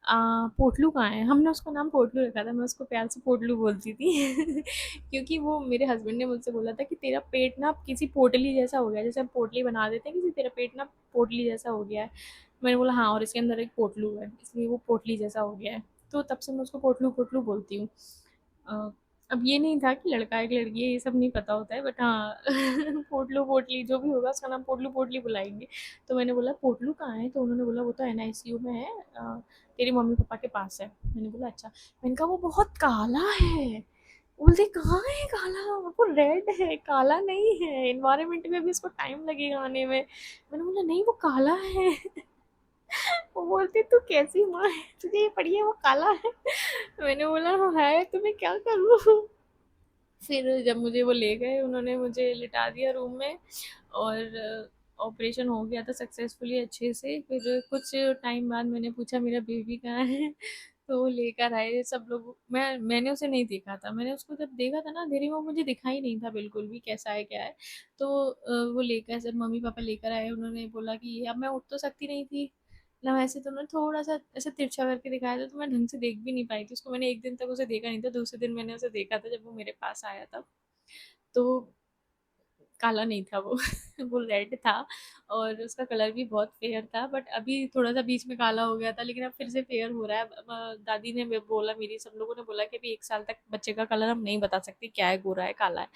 अ, पोटलू कहाँ है? हमने उसका नाम पोटलू रखा था, मैं उसको प्यार से पोटलू बोलती थी क्योंकि वो मेरे हस्बैंड ने मुझसे बोला था कि तेरा पेट ना किसी पोटली जैसा हो गया है, जैसे हम पोटली बना देते हैं किसी, तेरा पेट ना पोटली जैसा हो गया है। मैंने बोला हाँ, और इसके अंदर एक पोटलू है, इसलिए वो पोटली जैसा हो गया है। तो तब से मैं उसको पोटलू पोटलू बोलती हूँ। अ, अब ये नहीं था कि लड़का है कि लड़की है, ये सब नहीं पता होता है, बट हाँ पोटलू पोटली जो भी होगा उसका नाम पोटलू पोटली बुलाएंगे। तो मैंने बोला पोटलू कहाँ है, तो उन्होंने बोला वो तो एनआईसीयू में है, तेरे मम्मी पापा के पास है। मैंने बोला अच्छा। मैंने कहा वो बहुत काला है। बोलते कहाँ है काला, वो रेड है, काला नहीं है, इन्वायरमेंट में भी इसको टाइम लगेगा आने में। मैंने बोला नहीं वो काला है वो बोलते तू कैसी माँ है, तुझे ये पड़ी है वो काला है मैंने बोला हाँ है, तो मैं क्या करूँ फिर जब मुझे वो ले गए, उन्होंने मुझे लिटा दिया रूम में, और ऑपरेशन हो गया था सक्सेसफुली अच्छे से। फिर कुछ टाइम बाद मैंने पूछा मेरा बेबी कहाँ है तो वो लेकर आए सब लोग। मैंने उसे नहीं देखा था, मैंने उसको जब देखा था ना अंधेरे में, वो मुझे दिखा ही नहीं था बिल्कुल भी कैसा है क्या है। तो वो लेकर जब मम्मी पापा लेकर आए, उन्होंने बोला कि अब मैं उठ तो सकती नहीं थी ना, वैसे तो उन्होंने थोड़ा सा ऐसे तिरछा करके दिखाया था, तो मैं ढंग से देख भी नहीं पाई थी उसको। मैंने एक दिन तक उसे देखा नहीं था, दूसरे दिन मैंने उसे देखा था जब वो मेरे पास आया था। तो काला नहीं था वो वो रेड था, और उसका कलर भी बहुत फेयर था, बट अभी थोड़ा सा बीच में काला हो गया था, लेकिन अब फिर से फेयर हो रहा है। दादी ने बोला, मेरी सब लोगों ने बोला कि अभी 1 साल तक बच्चे का कलर हम नहीं बता सकते क्या है, गोरा है काला है।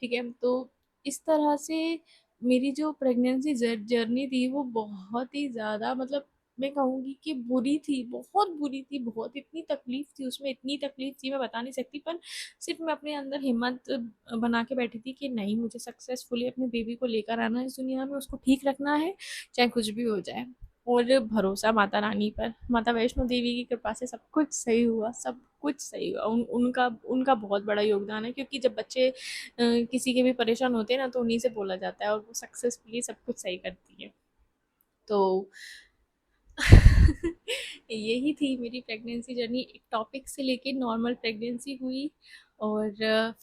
ठीक है, तो इस तरह से मेरी जो प्रेगनेंसी जर्नी थी वो बहुत ही ज़्यादा, मतलब मैं कहूँगी कि बुरी थी, बहुत बुरी थी, बहुत इतनी तकलीफ थी उसमें, इतनी तकलीफ थी मैं बता नहीं सकती। पर सिर्फ मैं अपने अंदर हिम्मत बना के बैठी थी कि नहीं, मुझे सक्सेसफुली अपने बेबी को लेकर आना है इस दुनिया में, उसको ठीक रखना है, चाहे कुछ भी हो जाए। और भरोसा माता रानी पर, माता वैष्णो देवी की कृपा से सब कुछ सही हुआ, सब कुछ सही हुआ। उनका उनका बहुत बड़ा योगदान है, क्योंकि जब बच्चे किसी के भी परेशान होते हैं ना, तो उन्हीं से बोला जाता है, और वो सक्सेसफुली सब कुछ सही करती है। तो यही थी मेरी प्रेगनेंसी जर्नी। एक टॉपिक से लेके नॉर्मल प्रेगनेंसी हुई, और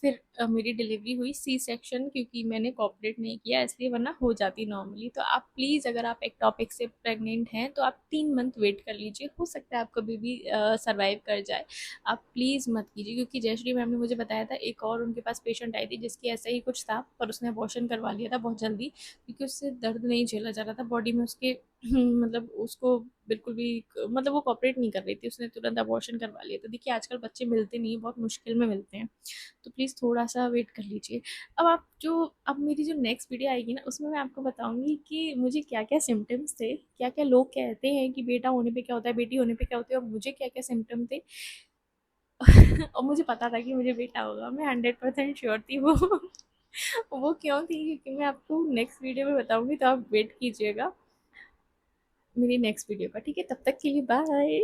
फिर मेरी डिलीवरी हुई सी सेक्शन, क्योंकि मैंने कोऑपरेट नहीं किया इसलिए, वरना हो जाती नॉर्मली। तो आप प्लीज़, अगर आप एक टॉपिक से प्रेग्नेंट हैं तो आप 3 मंथ वेट कर लीजिए, हो सकता है आपका बेबी सर्वाइव कर जाए। आप प्लीज़ मत कीजिए, क्योंकि जयश्री मैम ने मुझे बताया था, एक और उनके पास पेशेंट आई थी जिसकी ऐसा ही कुछ था, पर उसने अबॉर्शन करवा लिया था बहुत जल्दी, क्योंकि उससे दर्द नहीं झेला जा रहा था बॉडी में उसके मतलब उसको बिल्कुल भी, मतलब वो कोऑपरेट नहीं कर रही थी, उसने तुरंत अबॉर्शन करवा लिया। तो देखिए आजकल बच्चे मिलते नहीं, बहुत मुश्किल में मिलते हैं, तो प्लीज़ थोड़ा-सा वेट कर लीजिए। अब मेरी जो नेक्स्ट वीडियो आएगी ना, उसमें मैं आपको बताऊँगी कि मुझे क्या-क्या सिम्पटम्स थे, क्या-क्या लोग कहते हैं कि बेटा होने पे क्या होता है, बेटी होने पे क्या होती है, और मुझे क्या-क्या सिम्पटम थे और मुझे पता था कि मुझे बेटा होगा, मैं 100% श्योर थी वो वो क्यों थी, क्योंकि मैं आपको नेक्स्ट वीडियो में बताऊँगी, तो आप वेट कीजिएगा मेरी नेक्स्ट वीडियो का, ठीक है? तब तक के लिए बाय।